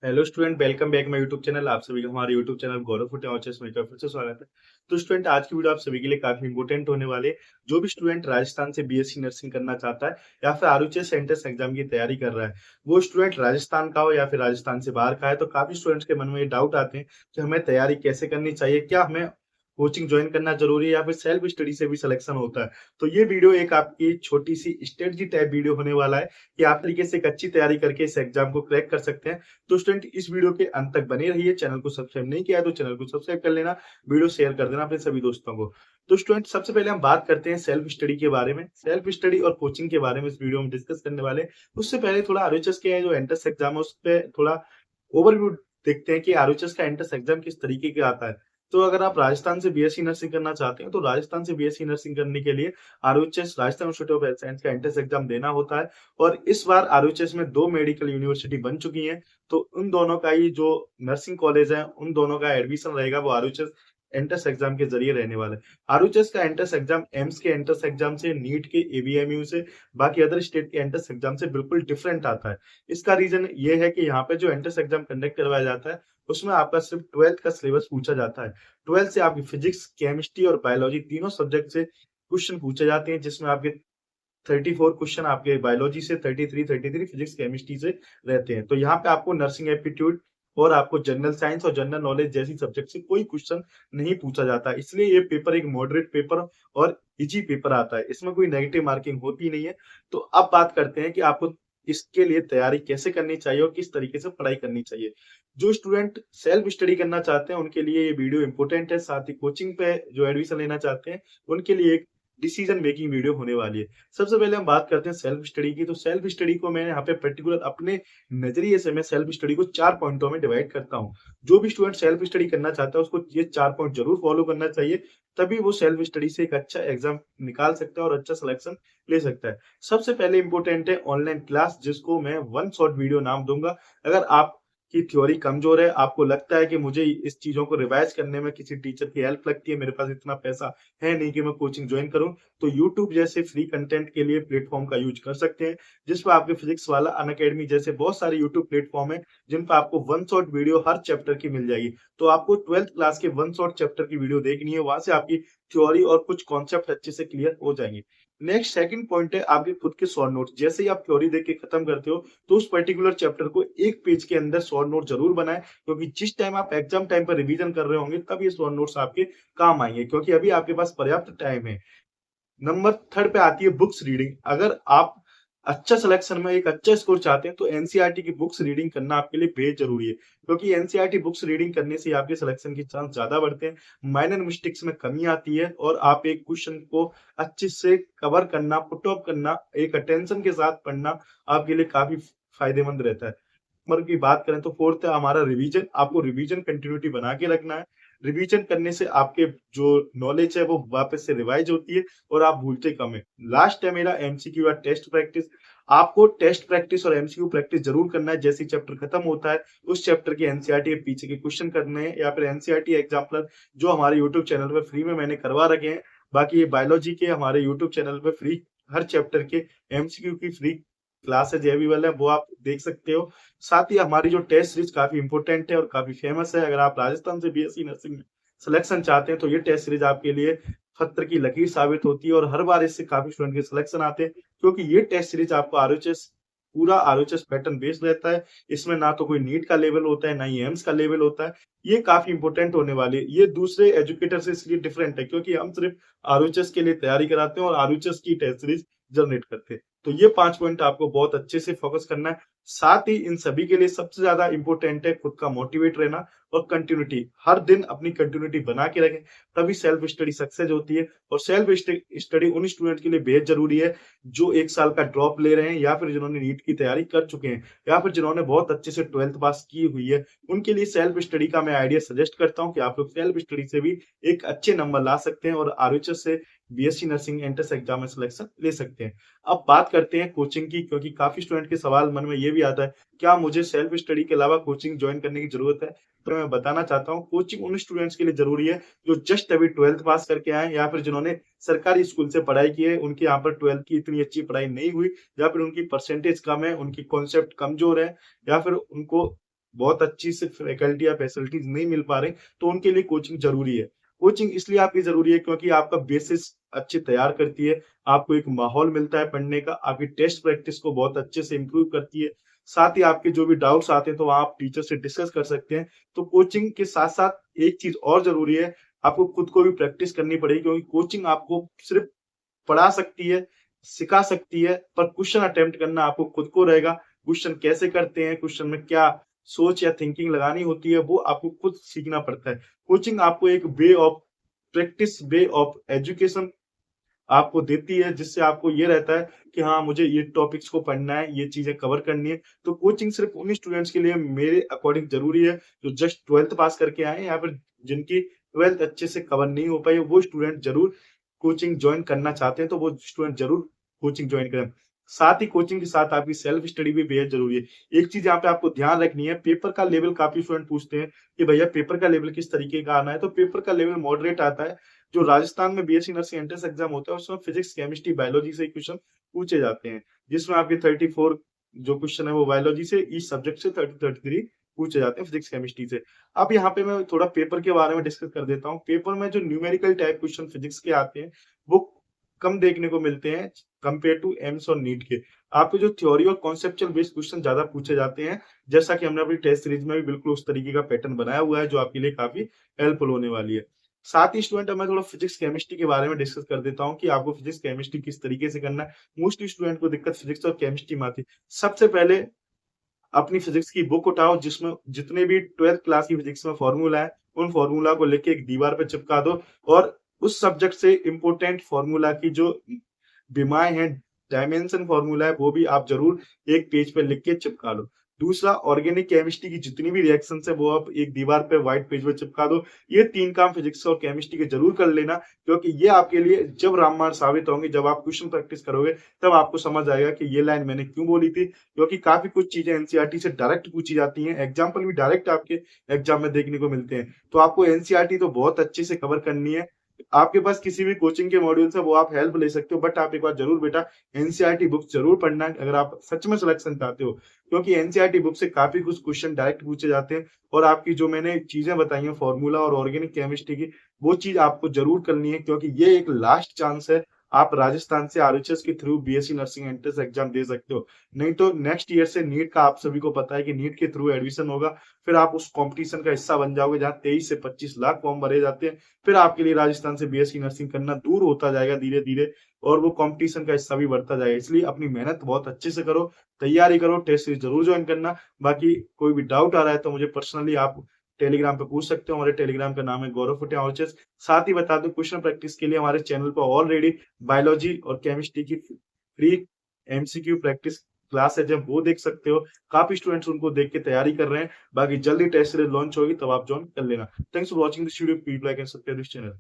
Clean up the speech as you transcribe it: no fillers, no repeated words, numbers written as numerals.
Hello student, welcome back my YouTube channel. आप सभी का हमारे यूट्यूब चैनल गौरव फुटे और चेस में एक बार फिर से स्वागत है। तो स्टूडेंट, आज की वीडियो आप सभी के लिए काफी इंपॉर्टेंट होने वाले है। जो भी स्टूडेंट राजस्थान से बीएससी नर्सिंग करना चाहता है या फिर आरयूएच एंट्रेंस एग्जाम की तैयारी कर रहा है, वो स्टूडेंट राजस्थान का हो या फिर राजस्थान से बाहर का है, तो काफी स्टूडेंट्स के मन में ये डाउट आते हैं कि हमें तैयारी कैसे करनी चाहिए, क्या हमें कोचिंग ज्वाइन करना जरूरी है या फिर सेल्फ स्टडी से भी सिलेक्शन होता है। तो ये वीडियो एक आपकी छोटी सी स्ट्रेटजी टाइप वीडियो होने वाला है कि आप तरीके से एक अच्छी तैयारी करके इस एग्जाम को क्रैक कर सकते हैं। तो स्टूडेंट, इस वीडियो के अंत तक बने रहिए। चैनल को सब्सक्राइब नहीं किया है तो चैनल को सब्सक्राइब कर लेना, वीडियो शेयर कर देना अपने सभी दोस्तों को। तो स्टूडेंट, सबसे पहले हम बात करते हैं सेल्फ स्टडी के बारे में। सेल्फ स्टडी और कोचिंग के बारे में इस वीडियो में डिस्कस करने वाले हैं। उससे पहले थोड़ा आरयूएच के जो एंट्रेंस एग्जाम है उस पर थोड़ा ओवरव्यू देखते हैं कि आरयूएच का एंट्रेंस एग्जाम किस तरीके का आता है। तो अगर आप राजस्थान से बीएससी नर्सिंग करना चाहते हैं तो राजस्थान से बीएससी नर्सिंग करने के लिए RUH Rajasthan institute of health science का एंट्रेंस एग्जाम देना होता है। और इस बार आरयूएच में 2 मेडिकल यूनिवर्सिटी बन चुकी हैं। तो उन दोनों का ही जो नर्सिंग कॉलेज है उन दोनों का एडमिशन रहेगा वो आरयूएच एंट्रेंस एग्जाम के जरिए रहने वाला है। आरयूएच का एंट्रेंस एग्जाम एम्स के एंट्रेंस एग्जाम से, नीट के एबीएमयू से, बाकी अदर स्टेट के एंट्रेंस एग्जाम से बिल्कुल डिफरेंट आता है। इसका रीजन ये है कि यहाँ पे जो एंट्रेंस एग्जाम कंडक्ट करवाया जाता है उसमें आपका सिर्फ 12th का सिलेबस पूछा जाता है। 12th से आपकी फिजिक्स, केमिस्ट्री और बायोलॉजी तीनों सब्जेक्ट से क्वेश्चन पूछे जाते हैं, जिसमें आपके 34 क्वेश्चन आपके बायोलॉजी से, 33 फिजिक्स केमिस्ट्री से रहते हैं। तो यहाँ पे आपको नर्सिंग एप्टीट्यूड और आपको जनरल साइंस और जनरल नॉलेज जैसी सब्जेक्ट से कोई क्वेश्चन नहीं पूछा जाता, इसलिए ये पेपर एक मॉडरेट पेपर और इजी पेपर आता है। इसमें कोई नेगेटिव मार्किंग होती नहीं है। तो अब बात करते हैं कि आपको इसके लिए तैयारी कैसे करनी चाहिए और किस तरीके से पढ़ाई करनी चाहिए। जो स्टूडेंट सेल्फ स्टडी करना चाहते हैं उनके लिए ये वीडियो इंपॉर्टेंट है। साथ ही कोचिंग पे जो एडमिशन लेना चाहते हैं उनके लिए एक डिसीजन मेकिंग वीडियो होने वाली है। सबसे पहले हम बात करते हैं सेल्फ स्टडी की। तो सेल्फ स्टडी को मैंने यहाँ पे पर्टिकुलर अपने नजरिए से मैं सेल्फ स्टडी को 4 पॉइंटों में डिवाइड करता हूँ। जो भी स्टूडेंट सेल्फ स्टडी करना चाहता है उसको ये 4 पॉइंट जरूर फॉलो करना चाहिए, तभी वो सेल्फ स्टडी से एक अच्छा एग्जाम निकाल सकता है और अच्छा सिलेक्शन ले सकता है। सबसे पहले इंपॉर्टेंट है ऑनलाइन क्लास, जिसको मैं वन शॉट वीडियो नाम दूंगा। अगर आप की थ्योरी कमजोर है, आपको लगता है कि मुझे इस चीजों को रिवाइज करने में किसी टीचर की हेल्प लगती है, मेरे पास इतना पैसा है नहीं कि मैं कोचिंग ज्वाइन करूं, तो YouTube जैसे फ्री कंटेंट के लिए प्लेटफॉर्म का यूज कर सकते हैं, जिस पर आपके फिजिक्स वाला, अनअकैडमी जैसे बहुत सारे YouTube प्लेटफॉर्म है जिन पर आपको वन शॉट वीडियो हर चैप्टर की मिल जाएगी। तो आपको 12th क्लास के वन शॉट चैप्टर की वीडियो देखनी है, वहां से आपकी थ्योरी और कुछ कॉन्सेप्ट अच्छे से क्लियर हो जाएंगे। नेक्स्ट सेकंड पॉइंट है आपके खुद के शॉर्ट नोट। जैसे ही आप थ्योरी देख के खत्म करते हो तो उस पर्टिकुलर चैप्टर को एक पेज के अंदर शॉर्ट नोट जरूर बनाएं, क्योंकि जिस टाइम आप एग्जाम टाइम पर रिवीजन कर रहे होंगे तब ये शॉर्ट नोट्स आपके काम आएंगे, क्योंकि अभी आपके पास पर्याप्त टाइम है। नंबर थर्ड पे आती है बुक्स रीडिंग। अगर आप अच्छा सिलेक्शन में एक अच्छा स्कोर चाहते हैं तो एनसीईआरटी की बुक्स रीडिंग करना आपके लिए बेहद जरूरी है, क्योंकि एनसीईआरटी बुक्स रीडिंग करने से आपके सिलेक्शन के चांस ज्यादा बढ़ते हैं, माइनर मिस्टेक्स में कमी आती है और आप एक क्वेश्चन को अच्छे से कवर करना, पुट ऑफ करना, एक अटेंशन के साथ पढ़ना आपके लिए काफी फायदेमंद रहता है। नंबर की बात करें तो फोर्थ है हमारा रिवीजन। आपको रिवीजन कंटिन्यूटी बना के रखना है। रिवीजन करने से आपके जो नॉलेज है वो वापस से रिवाइज होती है और आप भूलते कम है। लास्ट है मेरा एमसीक्यू या टेस्ट प्रैक्टिस। आपको टेस्ट प्रैक्टिस और एमसीक्यू प्रैक्टिस जरूर करना है। जैसे चैप्टर खत्म होता है उस चैप्टर की एनसीईआरटी के पीछे के क्वेश्चन करने हैं, या फिर एनसीईआरटी एग्जाम्पलर जो हमारे यूट्यूब चैनल पर फ्री में मैंने करवा रखे हैं। बाकी ये बायोलॉजी के हमारे यूट्यूब चैनल पर फ्री हर चैप्टर के एमसीक्यू की फ्री क्लासेज अवेलेबल है, वो आप देख सकते हो। साथ ही हमारी जो टेस्ट सीरीज काफी इंपोर्टेंट है और काफी फेमस है। अगर आप राजस्थान से बीएससी नर्सिंग में सिलेक्शन चाहते हैं तो ये टेस्ट सीरीज आपके लिए पत्थर की लकीर साबित होती है और हर बार इससे काफी स्टूडेंट के सिलेक्शन आते हैं, क्योंकि ये टेस्ट सीरीज आपको आरयूएच पूरा आरयूएच पैटर्न बेस्ड रहता है। इसमें ना तो कोई नीट का लेवल होता है ना ही एम्स का लेवल होता है। ये काफी इंपोर्टेंट होने वाली है। ये दूसरे एजुकेटर से इसलिए डिफरेंट है क्योंकि हम सिर्फ आरयूएच के लिए तैयारी कराते हैं और आरयूएच की टेस्ट सीरीज जनरेट करते हैं। तो ये 5 पॉइंट आपको बहुत अच्छे से फोकस करना है। साथ ही इन सभी के लिए सबसे ज्यादा इंपॉर्टेंट है खुद का मोटिवेट रहना और कंटिन्यूटी। हर दिन अपनी कंटिन्यूटी बना के रखें, तभी सेल्फ स्टडी सक्सेस होती है। और सेल्फ स्टडी उन स्टूडेंट के लिए बेहद जरूरी है जो 1 साल का ड्रॉप ले रहे हैं, या फिर जिन्होंने नीट की तैयारी कर चुके हैं, या फिर जिन्होंने बहुत अच्छे से 12th पास की हुई है। उनके लिए सेल्फ स्टडी का मैं आइडिया सजेस्ट करता हूँ कि आप लोग सेल्फ स्टडी से भी एक अच्छे नंबर ला सकते हैं और आरयूएच से बीएससी नर्सिंग एंट्रेंस एग्जाम में सिलेक्शन ले सकते हैं। अब बात करते हैं कोचिंग की, क्योंकि काफी स्टूडेंट के सवाल मन में ये भी आता है क्या मुझे सेल्फ स्टडी के अलावा कोचिंग ज्वाइन करने की जरूरत है। तो मैं बताना चाहता हूँ कोचिंग उन स्टूडेंट्स के लिए जरूरी है जो जस्ट अभी 12th पास करके आए, या फिर जिन्होंने सरकारी स्कूल से पढ़ाई की है, उनके यहाँ पर 12th की इतनी अच्छी पढ़ाई नहीं हुई, या फिर उनकी परसेंटेज कम है, उनकी कॉन्सेप्ट कमजोर है, या फिर उनको बहुत अच्छी से फैकल्टी या फैसिलिटीज नहीं मिल पा रही, तो उनके लिए कोचिंग जरूरी है। कोचिंग इसलिए आपकी जरूरी है क्योंकि आपका बेसिस अच्छे तैयार करती है, आपको एक माहौल मिलता है पढ़ने का, आपकी टेस्ट प्रैक्टिस को बहुत अच्छे से इम्प्रूव करती है। साथ ही आपके जो भी डाउट्स आते हैं तो वहाँ आप टीचर से डिस्कस कर सकते हैं। तो कोचिंग के साथ-साथ एक चीज़ और ज़रूरी है, आपको खुद को भी प्रैक्टिस करनी पड़ेगी क्योंकि कोचिंग आपको सिर्फ़ पढ़ा सकती है, सिखा सकती है, पर क्वेश्चन अटेम्प्ट करना आपको खुद को रहेगा। क्वेश्चन कैसे करते हैं, क्वेश्चन में क्या सोच या थिंकिंग लगानी होती है, वो आपको खुद सीखना पड़ता है। कोचिंग आपको एक way of practice, way of education आपको देती है, जिससे आपको ये रहता है कि हाँ, मुझे ये टॉपिक्स को पढ़ना है, ये चीज़ें कवर करनी है। तो कोचिंग सिर्फ़ उन्हीं स्टूडेंट्स के लिए मेरे अकॉर्डिंग ज़रूरी है, जो जस्ट 12th पास करके आए हैं या फिर जिनकी 12th अच्छे से कवर नहीं हो पाई है, वो स्टूडेंट ज़रूर कोचिंग जॉइन करना चाहते हैं, तो वो स्टूडेंट ज़रूर कोचिंग जॉइन करें। साथ ही कोचिंग के साथ आपकी सेल्फ स्टडी भी बेहद ज़रूरी है। एक चीज़ यहाँ पे आपको ध्यान रखनी है, पेपर का लेवल काफ़ी स्टूडेंट पूछते हैं कि भैया पेपर का लेवल किस तरीके का आना है? तो पेपर का लेवल मॉडरेट आता है। जो राजस्थान में बीएससी नर्सिंग एंट्रेंस एग्जाम होता है उसमें फिजिक्स, केमिस्ट्री, बायोलॉजी से क्वेश्चन पूछे जाते हैं, जिसमें आपके 34 जो क्वेश्चन है वो बायोलॉजी से, ईच सब्जेक्ट से 33 पूछे जाते हैं फिजिक्स, केमिस्ट्री से। अब यहाँ पे मैं थोड़ा पेपर के बारे में डिस्कस कर देता हूँ। पेपर में जो न्यूमेरिकल टाइप क्वेश्चन फिजिक्स के आते हैं, वो कम देखने को मिलते हैं कंपेयर टू एम्स और नीट के। आपके जो थ्योरी और कॉन्सेप्चुअल बेस्ड क्वेश्चन ज्यादा पूछे जाते हैं, जैसा कि हमने अपनी टेस्ट सीरीज में भी बिल्कुल उस तरीके का पैटर्न बनाया हुआ है, जो आपके लिए काफी हेल्पफुल होने वाली है। साथ ही स्टूडेंट अब मैं थोड़ा फिजिक्स केमिस्ट्री के बारे में डिस्कस कर देता हूँ कि आपको फिजिक्स केमिस्ट्री किस तरीके से करना है। मोस्टली स्टूडेंट को दिक्कत फिजिक्स और केमिस्ट्री में आती है। सबसे पहले अपनी फिजिक्स की बुक उठाओ, जिसमें जितने भी 12th क्लास की फिजिक्स में फॉर्मूला है, उन फॉर्मूला को लेके एक दीवार पे चिपका दो और उस सब्जेक्ट से इंपॉर्टेंट फॉर्मूला की जो विमाएँ हैं, डायमेंशन फॉर्मूला है, वो भी आप ज़रूर एक पेज पे लिख के चिपका लो। दूसरा, ऑर्गेनिक केमिस्ट्री की जितनी भी रिएक्शंस है, वो आप एक दीवार पे व्हाइट पेज पे चिपका दो। ये 3 काम फिजिक्स और केमिस्ट्री के ज़रूर कर लेना, क्योंकि ये आपके लिए जब रामबाण साबित होंगे, जब आप क्वेश्चन प्रैक्टिस करोगे, तब आपको समझ आएगा कि ये लाइन मैंने क्यों बोली थी। क्योंकि काफ़ी कुछ चीज़ें एनसीईआरटी से डायरेक्ट पूछी जाती हैं, एग्जाम्पल भी डायरेक्ट आपके एग्जाम में देखने को मिलते हैं। तो आपको एनसीईआरटी तो बहुत अच्छे से कवर करनी है। आपके पास किसी भी कोचिंग के मॉड्यूल्स है, वो आप हेल्प ले सकते हो, बट आप एक बार ज़रूर बेटा एनसीईआरटी बुक ज़रूर पढ़ना है, अगर आप सच में सिलेक्शन चाहते हो। क्योंकि एनसीईआरटी बुक से काफ़ी कुछ क्वेश्चन डायरेक्ट पूछे जाते हैं और आपकी जो मैंने चीज़ें बताई हैं फॉर्मूला और ऑर्गेनिक केमिस्ट्री की, वो चीज़ आपको ज़रूर करनी है, क्योंकि ये एक लास्ट चांस है। आप राजस्थान से आरएचएस के through BSc nursing entrance exam दे सकते हो। नहीं तो नेक्स्ट ईयर से नीट का आप सभी को पता है कि नीट के थ्रू एडमिशन होगा, फिर आप उस कॉम्पिटिशन का हिस्सा बन जाओगे, जहाँ 23 से 25 लाख फॉर्म भरे जाते हैं। फिर आपके लिए राजस्थान से बीएससी नर्सिंग करना दूर होता जाएगा धीरे-धीरे और वो कॉम्पिटिशन का हिस्सा भी बढ़ता जाएगा। इसलिए अपनी मेहनत बहुत अच्छे से करो, तैयारी करो, टेस्ट सीरीज ज़रूर जॉइन करना। बाकी कोई भी डाउट आ रहा है तो मुझे पर्सनली आप टेलीग्राम पे पूछ सकते हो। हमारे टेलीग्राम का नाम है गौरव फुटिया ऑर्चर्स। साथ ही बता दूं, क्वेश्चन प्रैक्टिस के लिए हमारे चैनल पर ऑलरेडी बायोलॉजी और केमिस्ट्री की फ्री एमसीक्यू प्रैक्टिस क्लास है, जब वो देख सकते हो। काफी स्टूडेंट्स उनको देख के तैयारी कर रहे हैं। बाकी जल्दी टेस्ट सीरीज लॉन्च होगी, तब आप ज्वाइन कर लेना। Thanks for watching this video. Please like and subscribe this channel.